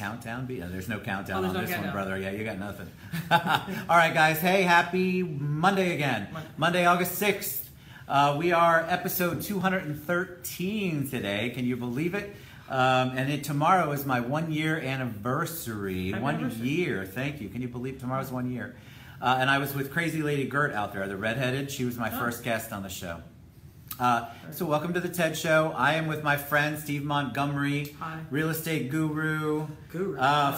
countdown be? There's no countdown there's on no this countdown. one, brother. Yeah, you got nothing. All right, guys. Hey, happy Monday again. Monday, August 6th. We are episode 213 today. Can you believe it? Tomorrow is my 1 year anniversary. Happy 1 anniversary. year. Thank you. Can you believe tomorrow's 1 year? And I was with Crazy Lady Gert out there, the redheaded. She was my first guest on the show. So welcome to the TED Show. I am with my friend Steve Montgomery, Hi. real estate guru,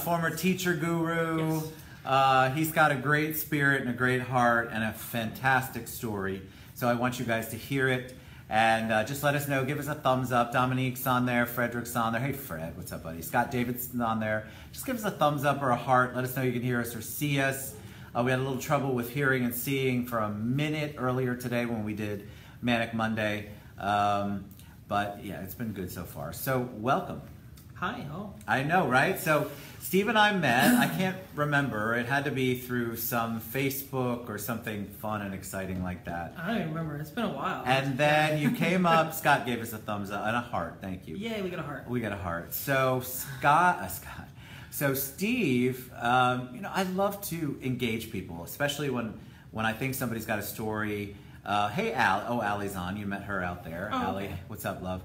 former teacher guru. Yes. He's got a great spirit and a great heart and a fantastic story. So I want you guys to hear it. And just let us know. Give us a thumbs up. Dominique's on there. Frederick's on there. Hey, Fred. What's up, buddy? Scott Davidson's on there. Just give us a thumbs up or a heart. Let us know you can hear us or see us. We had a little trouble with hearing and seeing for a minute earlier today when we did Manic Monday. But yeah, it's been good so far. So welcome. Hi, all. I know, right? So Steve and I met. I can't remember. It had to be through some Facebook or something fun and exciting like that. I don't even remember. It's been a while. And then you came up. Scott gave us a thumbs up and a heart. Thank you. Yay, we got a heart. We got a heart. So So Steve, I love to engage people, especially when I think somebody's got a story. Hey, Al. Oh, Allie's on. You met her out there. Oh, Allie, okay. what's up, love?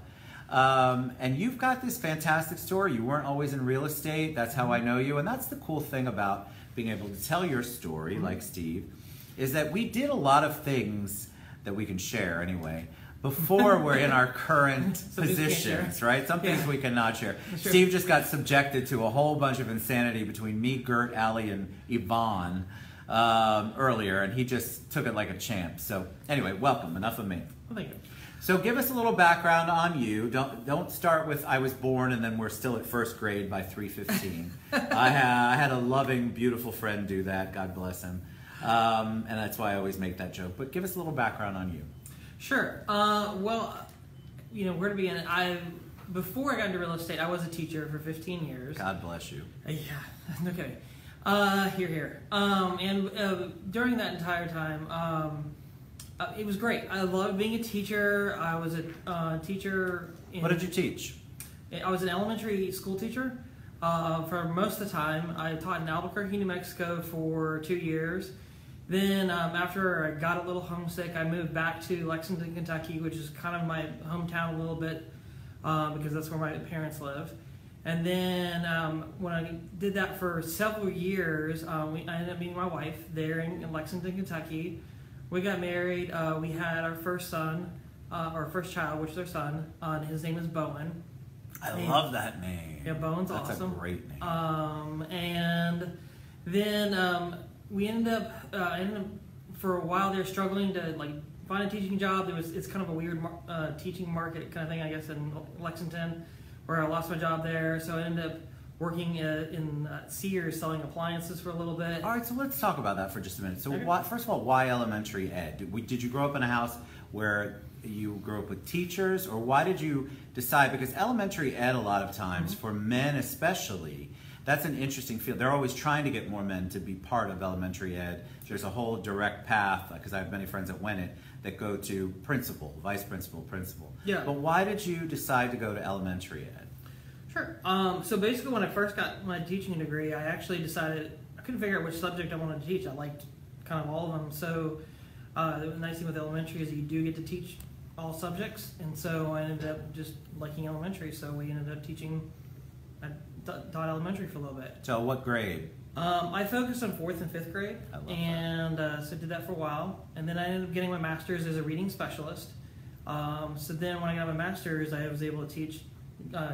And you've got this fantastic story. You weren't always in real estate. That's how I know you. And that's the cool thing about being able to tell your story, like Steve, is that we did a lot of things that we can share anyway before we're in our current positions, right? Some things we cannot share. Sure. Steve just got subjected to a whole bunch of insanity between me, Gert, Allie, and Yvonne earlier, and he just took it like a champ. So anyway, welcome. Enough of me. Well, thank you. So give us a little background on you. Don't start with I was born and then we're still at first grade by 3:15. I had a loving, beautiful friend do that. God bless him. And that's why I always make that joke. But give us a little background on you. Sure. Well, where to begin? Before I got into real estate, I was a teacher for 15 years. God bless you. Yeah, okay. Here. During that entire time, it was great. I loved being a teacher. I was a teacher. What did you teach? I was an elementary school teacher for most of the time. I taught in Albuquerque, New Mexico for 2 years. Then after I got a little homesick, I moved back to Lexington, Kentucky, which is kind of my hometown a little bit because that's where my parents live. And then when I did that for several years, I ended up meeting my wife there in Lexington, Kentucky. We got married. We had our first son, our first child, which is our son. His name is Bowen. I love that name. Yeah, Bowen's That's awesome. a great name. And then we ended up for a while there struggling to find a teaching job. It's kind of a weird teaching market kind of thing, I guess, in Lexington, where I lost my job there. So I ended up working in Sears selling appliances for a little bit. All right, so let's talk about that for just a minute. So Okay. first of all, why elementary ed? Did you grow up in a house where you grew up with teachers, or why did you decide? Because elementary ed, a lot of times, for men especially, that's an interesting field. They're always trying to get more men to be part of elementary ed. There's a whole direct path, because I have many friends that went it, that go to principal, vice principal, principal. Yeah. But why did you decide to go to elementary ed? Sure. So basically when I first got my teaching degree, I actually decided I couldn't figure out which subject I wanted to teach. I liked kind of all of them. So the nice thing with elementary is you do get to teach all subjects. And so I ended up just liking elementary. So we ended up teaching, I taught elementary for a little bit. So what grade? I focused on 4th and 5th grade. I love that. So I did that for a while. And then I ended up getting my master's as a reading specialist. So then when I got my master's, I was able to teach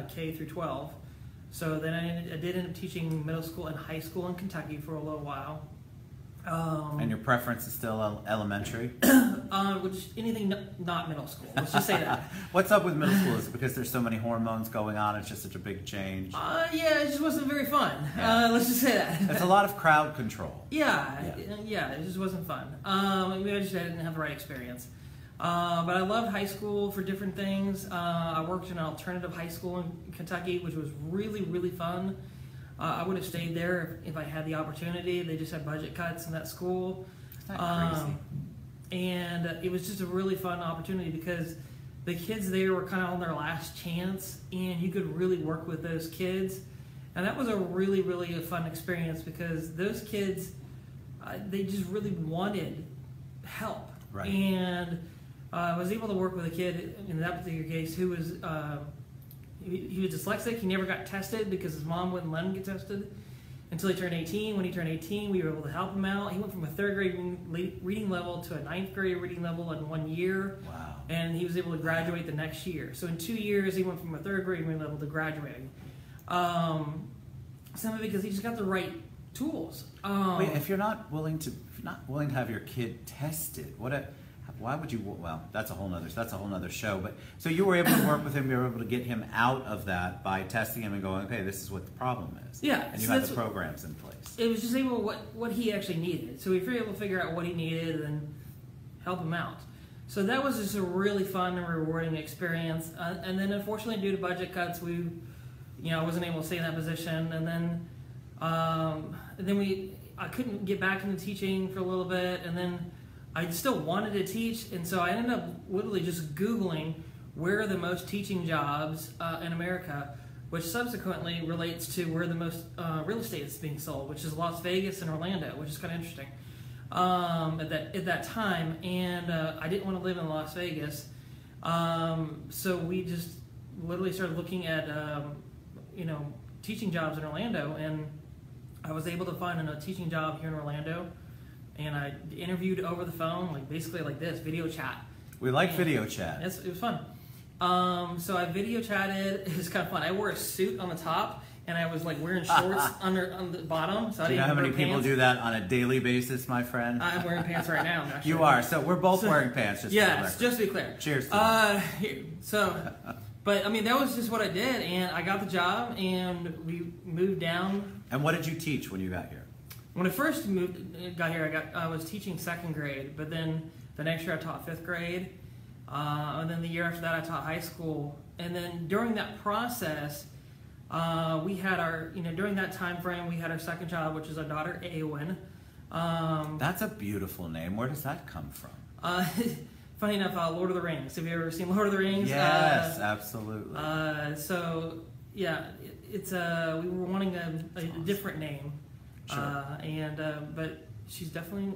K through 12. So then I did end up teaching middle school and high school in Kentucky for a little while. And your preference is still elementary? Which anything not middle school. Let's just say that. What's up with middle school? Is it because there's so many hormones going on? It's just such a big change. Yeah, it just wasn't very fun. Yeah. Let's just say that. It's a lot of crowd control. Yeah, it just wasn't fun. Maybe I didn't have the right experience. But I loved high school for different things. I worked in an alternative high school in Kentucky, which was really, really fun. I would have stayed there if I had the opportunity. They just had budget cuts in that school. Isn't that crazy? And it was just a really fun opportunity because the kids there were kind of on their last chance, and you could really work with those kids And that was a really, really fun experience because those kids, they just really wanted help. Right. And I was able to work with a kid in that particular case who was, he was dyslexic. He never got tested because his mom wouldn't let him get tested until he turned 18. When he turned 18, we were able to help him out. He went from a 3rd grade reading level to a 9th grade reading level in 1 year. Wow. And he was able to graduate the next year. So in 2 years, he went from a 3rd grade reading level to graduating. Some of it because he just got the right tools. Wait, if you're not willing to have your kid tested, why would you? Well, that's a whole nother show. But so you were able to work with him. You were able to get him out of that by testing him and going, okay, this is what the problem is. Yeah, and you had the programs in place. It was just able what he actually needed. So we were able to figure out what he needed and help him out. So that was just a really fun and rewarding experience. And then unfortunately, due to budget cuts, I wasn't able to stay in that position. And then I couldn't get back into teaching for a little bit. And then I still wanted to teach, and so I ended up literally just Googling where are the most teaching jobs in America, which subsequently relates to where the most real estate is being sold, which is Las Vegas and Orlando, which is kind of interesting at that time. And I didn't want to live in Las Vegas, so we just literally started looking at teaching jobs in Orlando, and I was able to find a teaching job here in Orlando. And I interviewed over the phone, basically like this, video chat. We like video chat. It was fun. So I video chatted. It was kind of fun. I wore a suit on the top, and I was wearing shorts on the bottom. So do you know how many people do that on a daily basis, my friend? I'm wearing pants right now. Actually. You are. So we're both wearing pants. Just to be clear. Cheers. But I mean, that was just what I did, and I got the job, and we moved down. And what did you teach when you got here? When I first got here, I was teaching 2nd grade, but then the next year I taught 5th grade, and then the year after that I taught high school. And then during that process, we had during that time frame, we had our 2nd child, which is our daughter, Awen. That's a beautiful name. Where does that come from? Funny enough, Lord of the Rings. Have you ever seen Lord of the Rings? Yes, absolutely. So, yeah, it's we were wanting a different name. Sure. But she's definitely,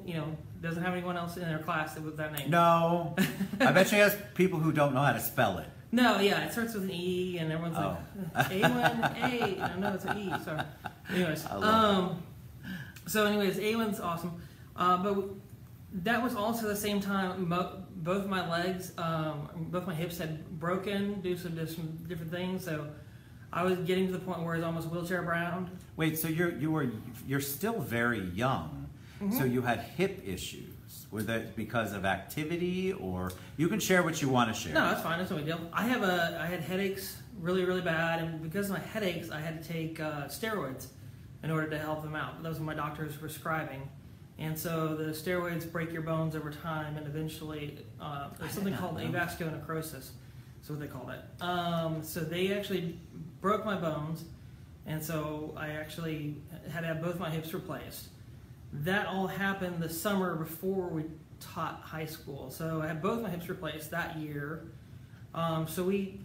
doesn't have anyone else in her class with that name. No. I bet she has people who don't know how to spell it. No, yeah, it starts with an E, and everyone's like, A1, no, it's an E. So, anyways. A1's awesome. But that was also the same time, both my legs, both my hips had broken due to some different things, so I was getting to the point where I was almost wheelchair bound. Wait, so you're still very young. Mm-hmm. So you had hip issues. Were that because of activity, or you can share what you want to share? No, that's fine. That's no big deal. I had headaches really, really bad, and because of my headaches, I had to take steroids in order to help them out. Those were my doctors prescribing. And so the steroids break your bones over time, and eventually there's something called avascular necrosis. That's what they called it. So they actually broke my bones, and so I actually had to have both my hips replaced. That all happened the summer before we taught high school. So I had both my hips replaced that year. So the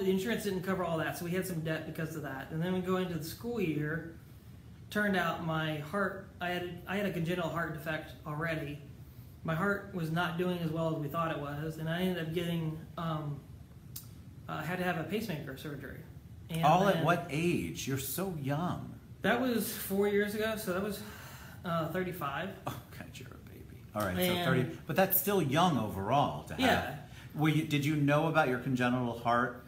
insurance didn't cover all that, so we had some debt because of that. And then we go into the school year. Turned out my heart, I had a congenital heart defect already. My heart was not doing as well as we thought it was, and I ended up getting, had to have a pacemaker surgery. And at what age? You're so young. That was 4 years ago, so that was 35. Oh, God, you're a baby. All right, so 30, but that's still young overall to have. Yeah. Did you know about your congenital heart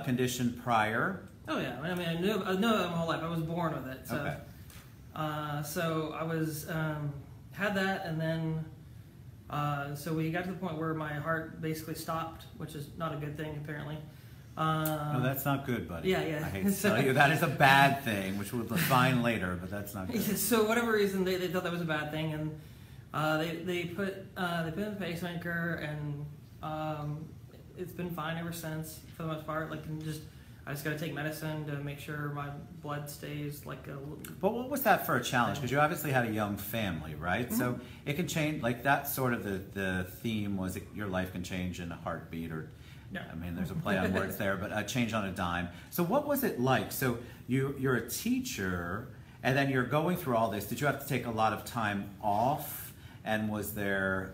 condition prior? Oh yeah, I mean I knew it my whole life. I was born with it. So, okay. So I was had that, and then so we got to the point where my heart basically stopped, which is not a good thing apparently. No, that's not good, buddy. Yeah. I hate to tell you, that is a bad thing, which we'll define later, but that's not good. So whatever reason they thought that was a bad thing, and they put in the pacemaker, and it's been fine ever since for the most part. I just got to take medicine to make sure my blood stays like a little... But what was that for a challenge? Because you obviously had a young family, right? Mm-hmm. So it can change, like that sort of the theme was your life can change in a heartbeat, or Yeah. I mean, there's a play on words there, but a change on a dime. So what was it like? So you're a teacher, and then you're going through all this. Did you have to take a lot of time off? And was there,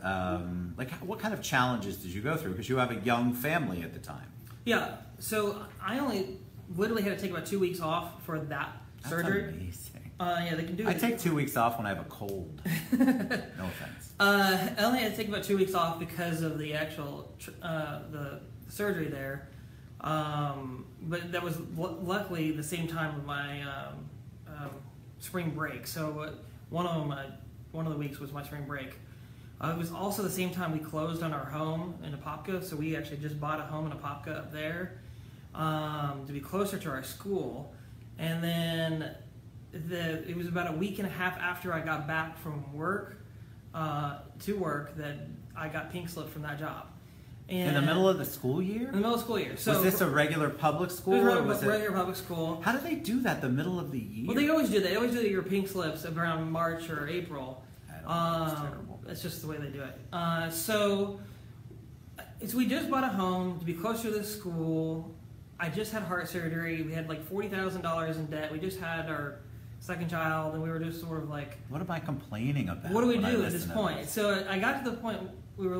like, what kind of challenges did you go through? Because you have a young family at the time. Yeah, so I only literally had to take about 2 weeks off for that surgery. That's amazing. Yeah, they can do it. I take 2 weeks off when I have a cold. No offense. I only had to take about 2 weeks off because of the actual the surgery there. But that was luckily the same time of my spring break. So one of the weeks was my spring break. It was also the same time we closed on our home in Apopka, so we actually just bought a home in Apopka up there to be closer to our school. And then it was about a week and a half after I got back from work that I got pink slip from that job. And in the middle of the school year? In the middle of the school year. So was this a regular public school? It was a regular public school. How do they do that the middle of the year? Well, they always do that. They always do your pink slips around March or April. I don't know. It's terrible. That's just the way they do it. So we just bought a home to be closer to the school. I just had heart surgery. We had like $40,000 in debt. We just had our second child, and we were just sort of like, what am I complaining about? What do we do at this point? So I got to the point we were,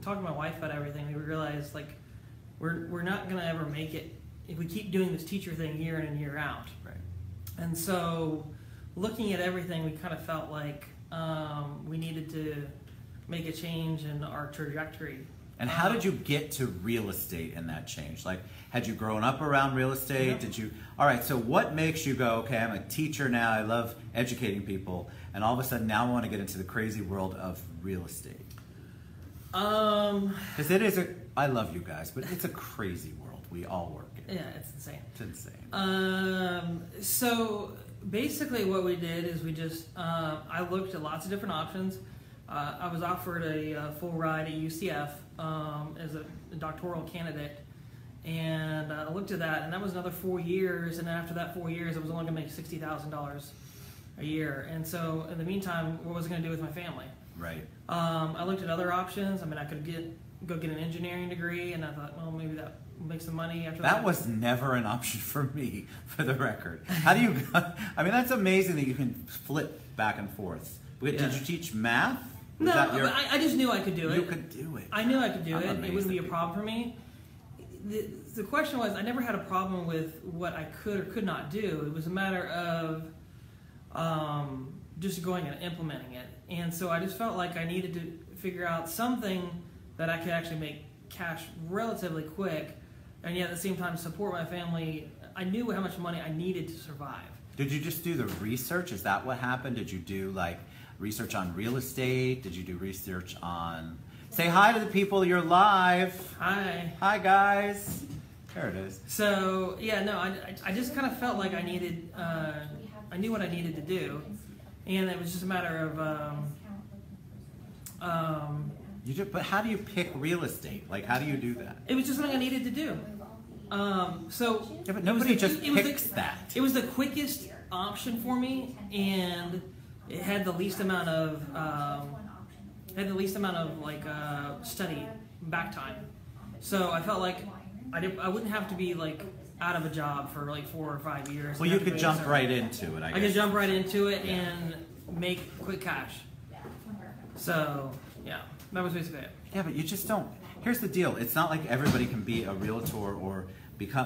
talking to my wife about everything. We realized like we're not gonna ever make it if we keep doing this teacher thing year in and year out. Right. And so looking at everything, we kind of felt like we needed to make a change in our trajectory. And how did you get to real estate in that change? Like, had you grown up around real estate? Yeah. Did you? All right, so what makes you go, okay, I'm a teacher now, I love educating people, and all of a sudden now I want to get into the crazy world of real estate? Because it is I love you guys, but it's a crazy world we all work in. Yeah, it's insane. It's insane. So basically what we did is we just, I looked at lots of different options. I was offered a full ride at UCF as a doctoral candidate, and I looked at that, and that was another 4 years, and after that 4 years I was only going to make $60,000 a year. And so in the meantime, what was I going to do with my family? Right. I looked at other options. I mean, I could go get an engineering degree, and I thought, well, maybe that will make some money after that. That was never an option for me, for the record. How do you, I mean, that's amazing that you can flip back and forth. Did you teach math? No, but I just knew I could do it. You could do it. I knew I could do it. Amazed It wouldn't be a at problem for me. The question was, I never had a problem with what I could or could not do. It was a matter of just going and implementing it. And so I just felt like I needed to figure out something that I could actually make cash relatively quick, and yet at the same time support my family. I knew how much money I needed to survive. Did you just do the research? Is that what happened? Did you do like research on real estate? Did you do research on... Say hi to the people, you're live. Hi. Hi guys. There it is. So yeah, no, I just kind of felt like I needed, I knew what I needed to do, and it was just a matter of... But how do you pick real estate? Like, how do you do that? It was just something I needed to do. Yeah, but nobody just picks that. It was the quickest option for me, and it had the least amount of like study back time. So I felt like I wouldn't have to be like out of a job for like 4 or 5 years. Well, you could jump right into it. I could jump right into it and make quick cash. So yeah, that was basically it. Yeah, but you just don't. Here's the deal. It's not like everybody can be a realtor or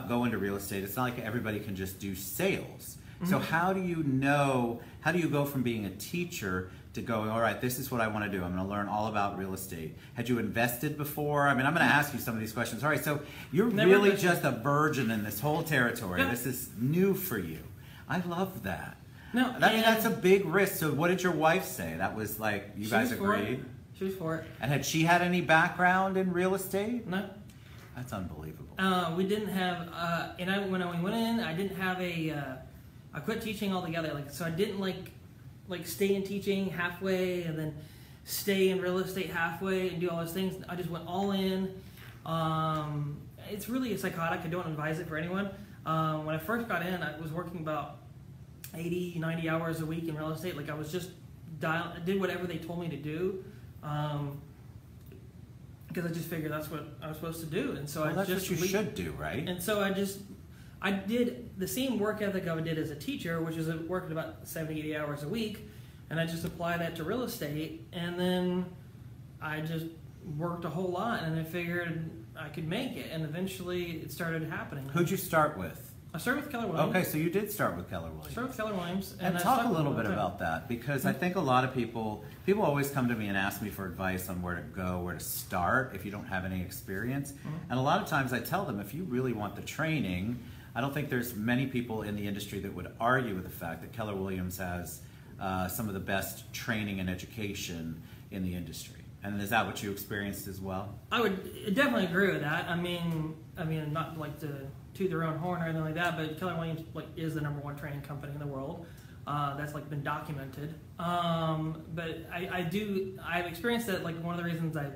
go into real estate. It's not like everybody can just do sales. So how do you know, how do you go from being a teacher to going, all right, this is what I want to do. I'm going to learn all about real estate. Had you invested before? I mean, I'm going to ask you some of these questions. All right, so you're really just a virgin in this whole territory. Yeah. This is new for you. I love that. No, I mean, that's a big risk. So what did your wife say? That was like, you guys agreed? She was for it. And had she had any background in real estate? No. That's unbelievable. We didn't have, when we went in, I didn't have I quit teaching altogether. Like, so I didn't like stay in teaching halfway and then stay in real estate halfway and do all those things. I just went all in. It's really psychotic. I don't advise it for anyone. When I first got in, I was working about 80, 90 hours a week in real estate. Like I was just did whatever they told me to do. because I just figured that's what I was supposed to do, and so that's what you should do, right? And so I did the same work ethic I did as a teacher, which is working about 70, 80 hours a week, and I just applied that to real estate, and then I just worked a whole lot, and I figured I could make it, and eventually it started happening. Who'd you start with? I started with Keller Williams. Okay, so you did start with Keller Williams. I started with Keller Williams. And talk a little bit about that, because I think a lot of people always come to me and ask me for advice on where to go, where to start if you don't have any experience. And a lot of times I tell them, if you really want the training, I don't think there's many people in the industry that would argue with the fact that Keller Williams has some of the best training and education in the industry. And is that what you experienced as well? I would definitely agree with that. I mean, not like to toot their own horn or anything like that, but Keller Williams is the #1 training company in the world. That's been documented. But I've experienced that. One of the reasons I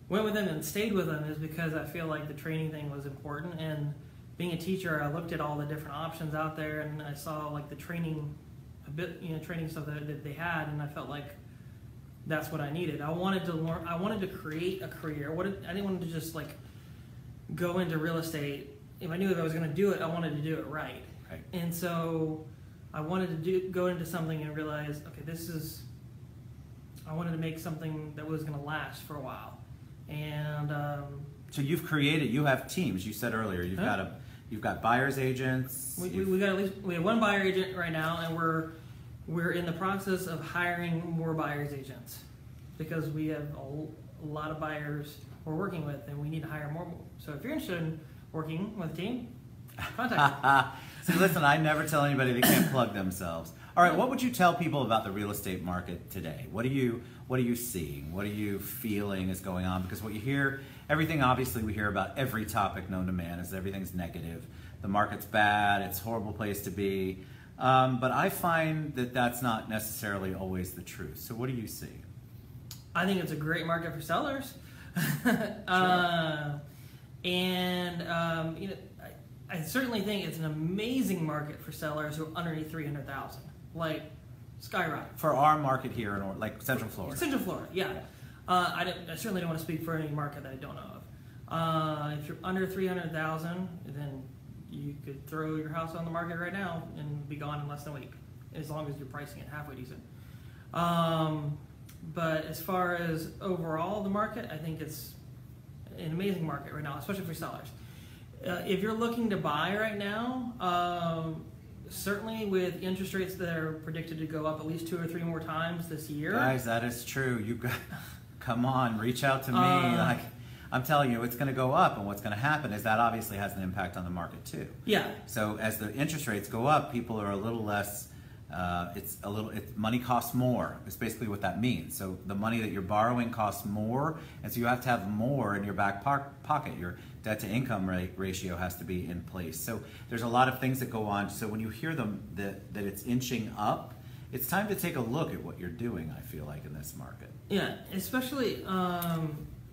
went with them and stayed with them is because I feel like the training thing was important. And being a teacher, I looked at all the different options out there, and I saw the training, training stuff that they had, and I felt like that's what I needed. I wanted to learn. I wanted to create a career. I didn't want to just go into real estate. If I knew if I was going to do it, I wanted to do it right. Right. And so I wanted to go into something and realize, okay, I wanted to make something that was going to last for a while. And so you have teams. You said earlier you've got buyer's agents. We have one buyer agent right now, and we're in the process of hiring more buyer's agents because we have a lot of buyers we're working with, and we need to hire more. So if you're interested in working with a team, contact me. So listen, I never tell anybody they can't plug themselves. All right, what would you tell people about the real estate market today? What are you seeing? What are you feeling is going on? Because what you hear, everything obviously we hear about every topic known to man is everything's negative. The market's bad, it's a horrible place to be. But I find that that's not necessarily always the truth. So what do you see? I think it's a great market for sellers. Sure. I certainly think it's an amazing market for sellers who are underneath 300,000, skyrocket. For our market here in Central Florida. Central Florida, yeah. I certainly don't want to speak for any market that I don't know of. If you're under 300,000, then you could throw your house on the market right now and be gone in less than a week, as long as you're pricing it halfway decent. But as far as overall the market, I think it's an amazing market right now, especially for sellers. If you're looking to buy right now, certainly with interest rates that are predicted to go up at least 2 or 3 more times this year. Guys, that is true. Come on, reach out to me. I'm telling you, it's going to go up, and what's going to happen is that obviously has an impact on the market too. Yeah. So as the interest rates go up, people are a little less. Money costs more. It's basically what that means. So the money that you're borrowing costs more, and so you have to have more in your back pocket. Your debt to income ratio has to be in place. So there's a lot of things that go on. So when you hear that it's inching up, it's time to take a look at what you're doing. I feel like in this market. Yeah, especially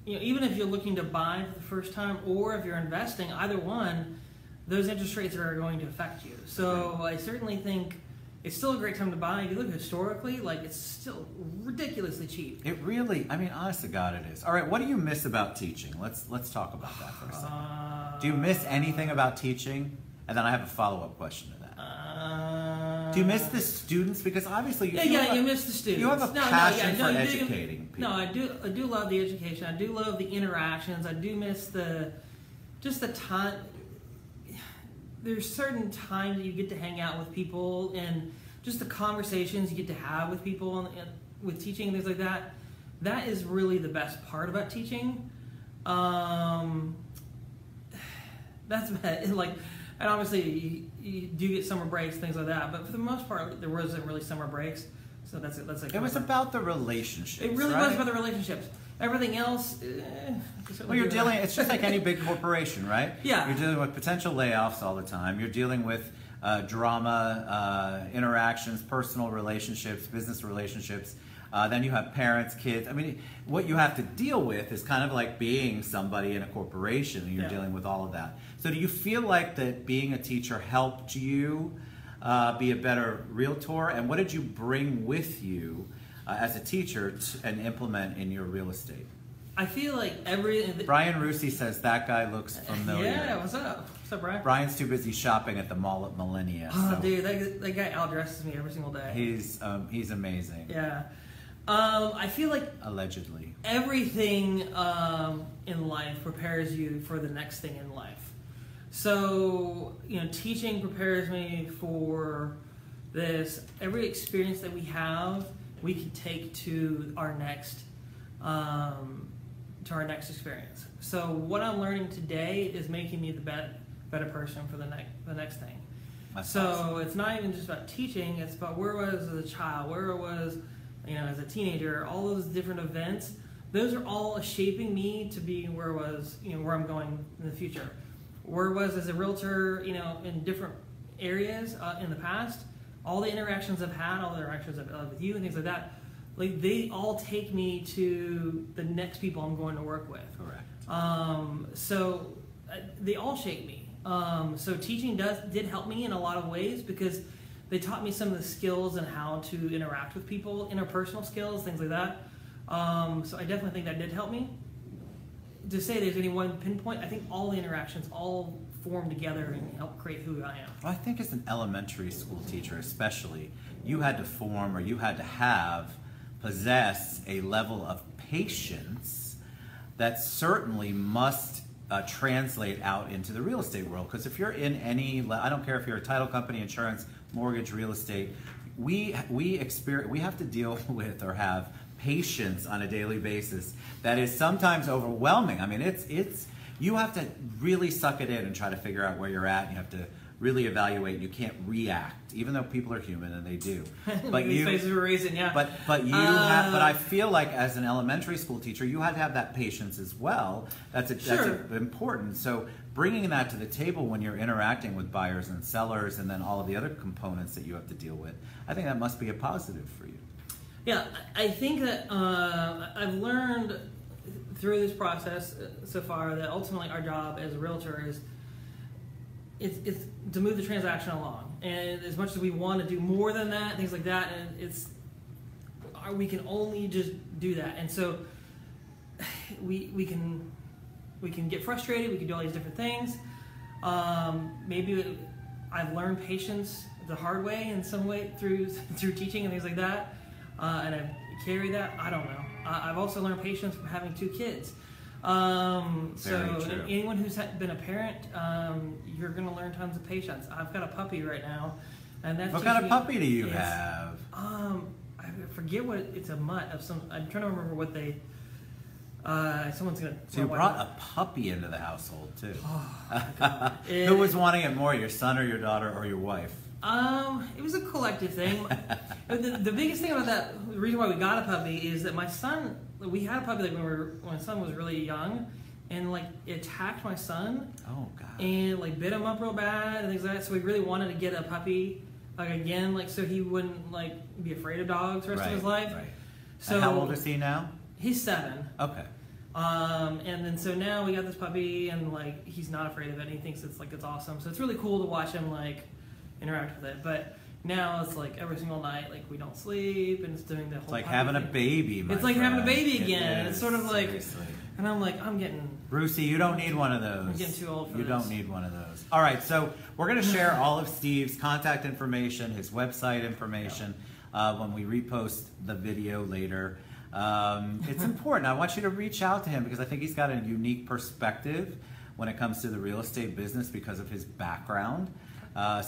even if you're looking to buy for the first time, or if you're investing, either one, those interest rates are going to affect you. So I certainly think it's still a great time to buy. If you look historically, it's still ridiculously cheap. It really, honest to God, it is. All right, what do you miss about teaching? Let's talk about that for a second. Do you miss anything about teaching? And then I have a follow-up question to that. Do you miss the students? Because obviously you miss the students. You have a passion for educating people. No, I do love the education. I do love the interactions. I do miss the time. There's certain times that you get to hang out with people, and just the conversations you get to have with people and with teaching and things like that. That is really the best part about teaching. That's and obviously you do get summer breaks, things like that. But for the most part, there wasn't really summer breaks. So that's it was about the relationships. It really was about the relationships. Everything else. Well, you're dealing. It's just like any big corporation, right? Yeah. You're dealing with potential layoffs all the time. You're dealing with drama, interactions, personal relationships, business relationships. Then you have parents, kids. What you have to deal with is kind of like being somebody in a corporation, and you're dealing with all of that. So do you feel like that being a teacher helped you be a better realtor? And what did you bring with you as a teacher and implement in your real estate? I feel like Brian Rusi says that guy looks familiar. Yeah, what's up? What's up, Brian? Brian's too busy shopping at the mall at Millennia. Oh, dude, that guy outdresses me every single day. He's amazing. Yeah. I feel like allegedly everything in life prepares you for the next thing in life. So, teaching prepares me for this. Every experience that we have, we can take to our next experience. So what I'm learning today is making me the better person for the next thing. That's awesome. It's not even just about teaching, it's about where I was as a child, where I was as a teenager, all those different events. Those are all shaping me to be where I was, where I'm going in the future. Where I was as a realtor, in different areas in the past, all the interactions I've had, all the interactions I've had with you and things like that, like they all take me to the next people I'm going to work with. Correct. So they all shape me. So teaching did help me in a lot of ways because they taught me some of the skills and how to interact with people, interpersonal skills, things like that. So I definitely think that did help me. To say there's any one pinpoint, I think all the interactions all form together and help create who I am. Well, I think as an elementary school teacher especially, you had to form or you had to possess a level of patience that certainly must translate out into the real estate world. Because if you're in I don't care if you're a title company, insurance, mortgage, real estate, we have to deal with or have patience on a daily basis that is sometimes overwhelming. I mean, it's you have to really suck it in and try to figure out where you're at. You have to really evaluate. You can't react, even though people are human and they do. But these faces were raising, yeah. But I feel like as an elementary school teacher, you had to have that patience as well. That's important. So bringing that to the table when you're interacting with buyers and sellers, and then all of the other components that you have to deal with, I think that must be a positive for you. Yeah, I think that I've learned through this process so far that ultimately our job as a realtor is it's to move the transaction along. And as much as we want to do more than that, things like that, and we can only just do that. And so we can get frustrated. We can do all these different things. Maybe I've learned patience the hard way in some way through teaching and things like that. And I carry that. I don't know. I've also learned patience from having 2 kids. So anyone who's been a parent, you're going to learn tons of patience. I've got a puppy right now, and that's what kind of puppy do you have? I forget what it's a mutt of some. I'm trying to remember what they. Someone's gonna. So you brought a puppy into the household too. Oh, who was wanting it more, your son or your daughter or your wife? It was a collective thing. The biggest thing about that, the reason why we got a puppy is that my son, we had a puppy like when my son was really young, and like it attacked my son. Oh God. And like bit him up real bad and things like that. So we really wanted to get a puppy, like again, like so he wouldn't like be afraid of dogs the rest of his life. Right. So and how old is he now? He's 7. Okay. And then so now we got this puppy, and like he's not afraid of it. And he thinks it's awesome. So it's really cool to watch him like interact with it. But now it's like every single night, like we don't sleep, and it's doing the whole. It's like having a baby. It's like having a baby again. It's sort of like, seriously. And I'm like, I'm getting. Brucey, you don't need one of those. I'm getting too old for this. You don't need one of those. All right, so we're going to share all of Steve's contact information, his website information, when we repost the video later. It's important. I want you to reach out to him because I think he's got a unique perspective when it comes to the real estate business because of his background.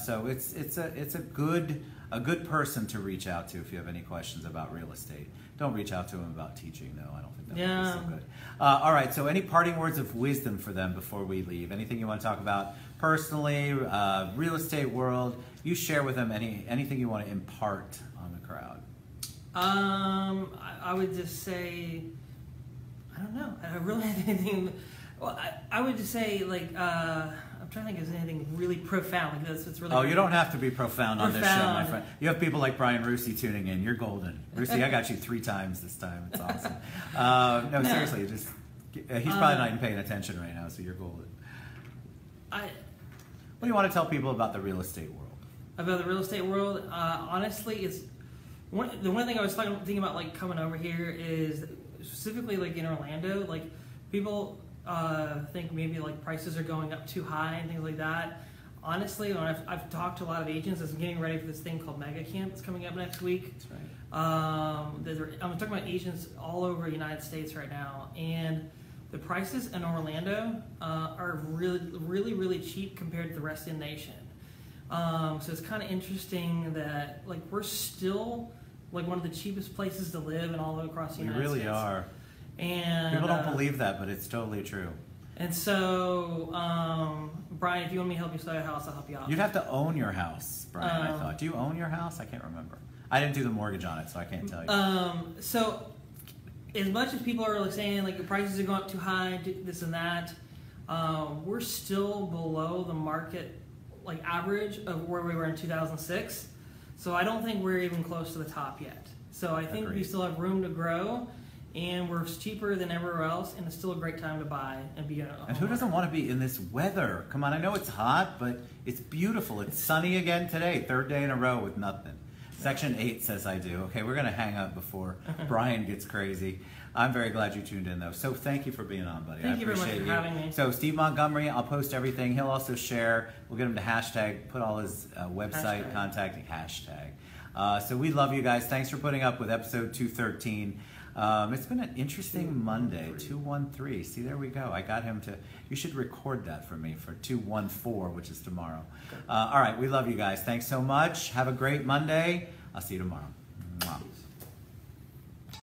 So it's a good person to reach out to if you have any questions about real estate. Don't reach out to him about teaching, though. I don't think that would be so good. All right, so any parting words of wisdom for them before we leave? Anything you want to talk about personally, real estate world? You share with them anything you want to impart on the crowd. I would just say, I don't know. I don't really have anything. Well, I would just say, like, I'm trying to think if there's anything really profound. Like this, it's really. Oh, you don't have to be profound on this show, my friend. You have people like Brian Rusi tuning in. You're golden. Rusi, I got you 3 times this time. It's awesome. No, seriously, he's probably not even paying attention right now, so you're golden. What do you want to tell people about the real estate world? About the real estate world, honestly, it's the one thing I was thinking about, like coming over here, is specifically like in Orlando, like people think maybe like prices are going up too high and things like that. Honestly, when I've talked to a lot of agents, I'm getting ready for this thing called Mega Camp that's coming up next week. That's right. I'm talking about agents all over the United States right now, and the prices in Orlando are really cheap compared to the rest of the nation. So it's kind of interesting that like we're still like one of the cheapest places to live and all across the United States. We really are. And people don't believe that, but it's totally true. And so, Brian, if you want me to help you sell your house, I'll help you out. You'd have to own your house, Brian, I thought. Do you own your house? I can't remember. I didn't do the mortgage on it, so I can't tell you. So, as much as people are like saying like the prices are going up too high, this and that, we're still below the market like average of where we were in 2006. So I don't think we're even close to the top yet. So I think we still have room to grow. And we're cheaper than everywhere else, and it's still a great time to buy and be a homeowner. And who doesn't want to be in this weather? Come on, I know it's hot, but it's beautiful. It's sunny again today, third day in a row with nothing. Section 8 says I do. Okay, we're going to hang up before Brian gets crazy. I'm very glad you tuned in, though. So thank you for being on, buddy. Thank you very much for having me. So Steve Montgomery, I'll post everything. He'll also share. We'll get him to hashtag, put all his website, contacting hashtag. So we love you guys. Thanks for putting up with episode 213. It's been an interesting Monday, 213. See, there we go. I got him to, you should record that for me for 214, which is tomorrow. All right, we love you guys. Thanks so much. Have a great Monday. I'll see you tomorrow. Mwah.